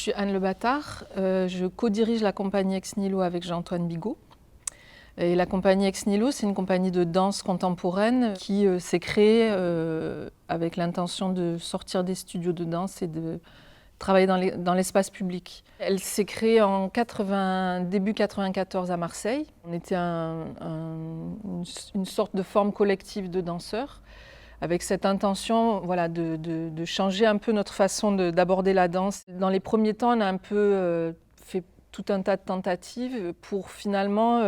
suis Anne Le Bâtard, je co-dirige la compagnie Ex Nihilo avec Jean-Antoine Bigot. Et la compagnie Ex Nihilo, c'est une compagnie de danse contemporaine qui s'est créée avec l'intention de sortir des studios de danse et de travailler dans l'espace public. Elle s'est créée en début 94 à Marseille. On était une sorte de forme collective de danseurs, avec cette intention de changer un peu notre façon d'aborder la danse. Dans les premiers temps, on a un peu fait tout un tas de tentatives pour finalement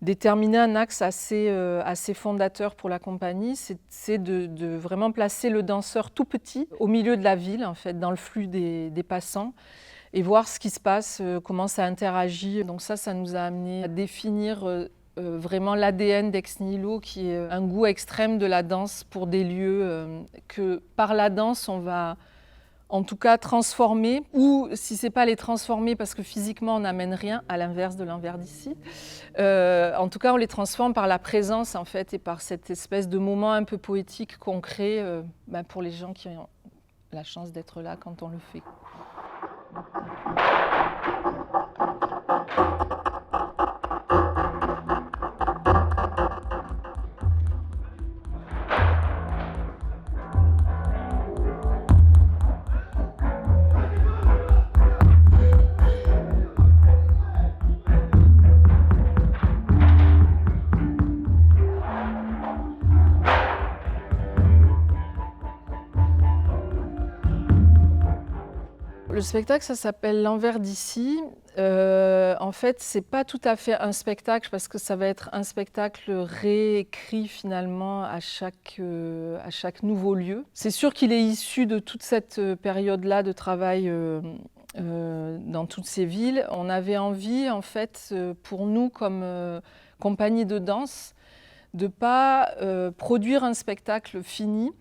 déterminer un axe assez fondateur pour la compagnie. C'est de vraiment placer le danseur tout petit au milieu de la ville, en fait, dans le flux des passants, et voir ce qui se passe, comment ça interagit. Donc ça nous a amené à définir vraiment l'ADN d'Ex Nihilo, qui est un goût extrême de la danse pour des lieux que par la danse on va en tout cas transformer, ou si c'est pas les transformer parce que physiquement on n'amène rien, à l'inverse de l'envers d'ici, en tout cas on les transforme par la présence en fait, et par cette espèce de moment un peu poétique qu'on crée pour les gens qui ont la chance d'être là quand on le fait. Le spectacle, ça s'appelle L'envers d'ici. En fait, c'est pas tout à fait un spectacle parce que ça va être un spectacle réécrit finalement à chaque nouveau lieu. C'est sûr qu'il est issu de toute cette période-là de travail dans toutes ces villes. On avait envie, en fait, pour nous comme compagnie de danse, de pas produire un spectacle fini,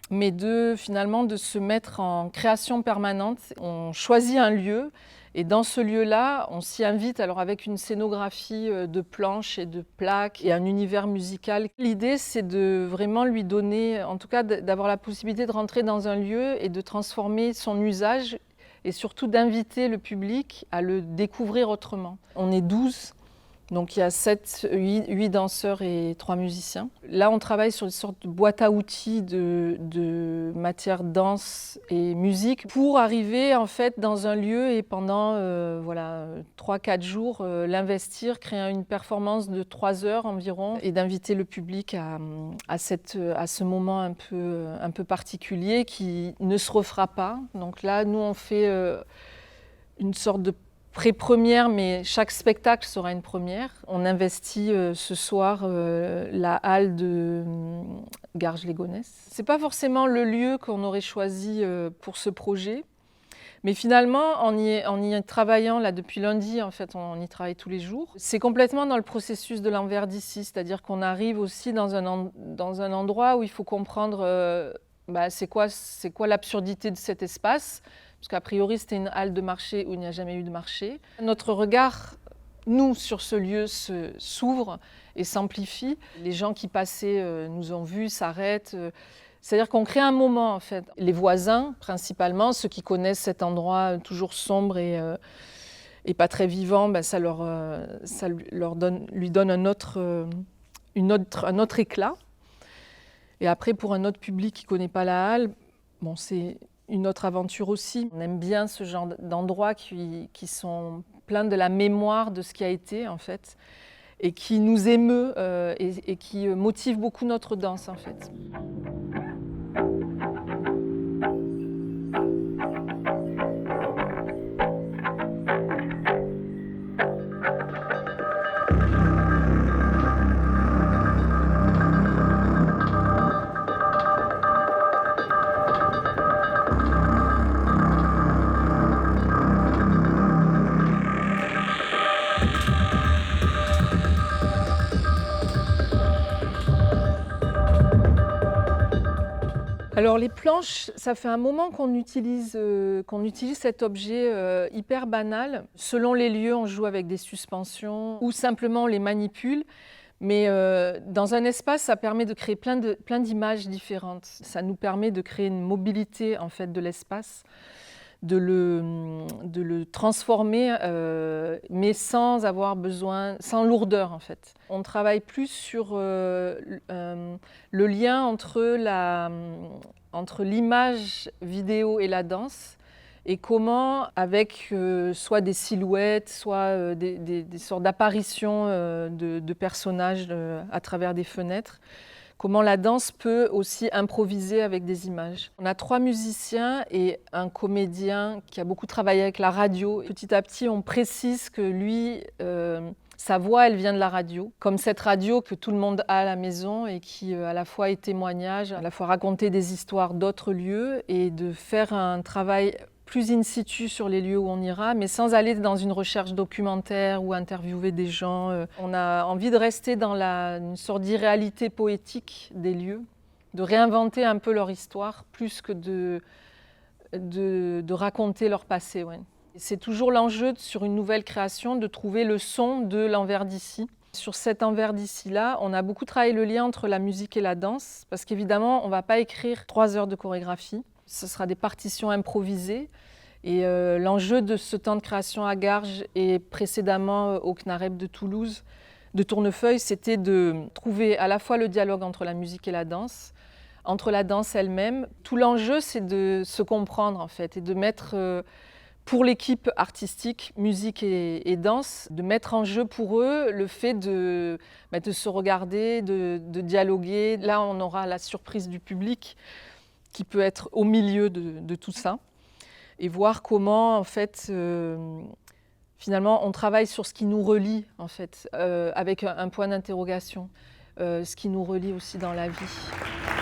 mais finalement de se mettre en création permanente. On choisit un lieu et dans ce lieu-là, on s'y invite, alors avec une scénographie de planches et de plaques et un univers musical. L'idée, c'est de vraiment lui donner, en tout cas d'avoir la possibilité de rentrer dans un lieu et de transformer son usage et surtout d'inviter le public à le découvrir autrement. On est 12. Donc il y a 8 danseurs et 3 musiciens. Là, on travaille sur une sorte de boîte à outils de matière danse et musique pour arriver en fait dans un lieu et pendant 3-4 jours l'investir, créer une performance de 3 heures environ et d'inviter le public à ce moment un peu particulier qui ne se refera pas. Donc là, nous, on fait une sorte de pré-première, mais chaque spectacle sera une première. On investit ce soir la halle de Garges-les-Gonesse. Ce n'est pas forcément le lieu qu'on aurait choisi pour ce projet, mais finalement, en y travaillant là depuis lundi, en fait, on y travaille tous les jours. C'est complètement dans le processus de l'envers d'ici, c'est-à-dire qu'on arrive aussi dans un endroit où il faut comprendre c'est quoi l'absurdité de cet espace. Parce qu'a priori, c'était une halle de marché où il n'y a jamais eu de marché. Notre regard, nous, sur ce lieu s'ouvre et s'amplifie. Les gens qui passaient nous ont vus, s'arrêtent. C'est-à-dire qu'on crée un moment, en fait. Les voisins, principalement, ceux qui connaissent cet endroit toujours sombre et pas très vivant, ça lui donne un autre éclat. Et après, pour un autre public qui ne connaît pas la halle, c'est une autre aventure aussi. On aime bien ce genre d'endroits qui sont pleins de la mémoire de ce qui a été, en fait, et qui nous émeut et qui motive beaucoup notre danse, en fait. Alors les planches, ça fait un moment qu'on utilise cet objet hyper banal. Selon les lieux, on joue avec des suspensions ou simplement on les manipule. Mais dans un espace, ça permet de créer plein d'images différentes. Ça nous permet de créer une mobilité en fait, de l'espace, de le transformer, mais sans avoir besoin, sans lourdeur en fait. On travaille plus sur le lien entre l'image vidéo et la danse, et comment, avec soit des silhouettes, soit des sortes d'apparitions de personnages à travers des fenêtres, comment la danse peut aussi improviser avec des images. On a 3 musiciens et un comédien qui a beaucoup travaillé avec la radio. Petit à petit, on précise que lui, sa voix, elle vient de la radio, comme cette radio que tout le monde a à la maison et qui à la fois est témoignage, à la fois raconter des histoires d'autres lieux et de faire un travail plus in situ sur les lieux où on ira, mais sans aller dans une recherche documentaire ou interviewer des gens. On a envie de rester dans une sorte d'irréalité poétique des lieux, de réinventer un peu leur histoire, plus que de raconter leur passé. Ouais. C'est toujours l'enjeu sur une nouvelle création de trouver le son de l'envers d'ici. Sur cet envers d'ici-là, on a beaucoup travaillé le lien entre la musique et la danse, parce qu'évidemment, on ne va pas écrire 3 heures de chorégraphie. Ce sera des partitions improvisées. Et l'enjeu de ce temps de création à Garges et précédemment au CNAREP de Toulouse, de Tournefeuille, c'était de trouver à la fois le dialogue entre la musique et la danse, entre la danse elle-même. Tout l'enjeu, c'est de se comprendre en fait et de mettre, pour l'équipe artistique, musique et danse, de mettre en jeu pour eux le fait de se regarder, de dialoguer. Là, on aura la surprise du public qui peut être au milieu de tout ça. Et voir comment, en fait, finalement, on travaille sur ce qui nous relie, en fait, avec un point d'interrogation, ce qui nous relie aussi dans la vie.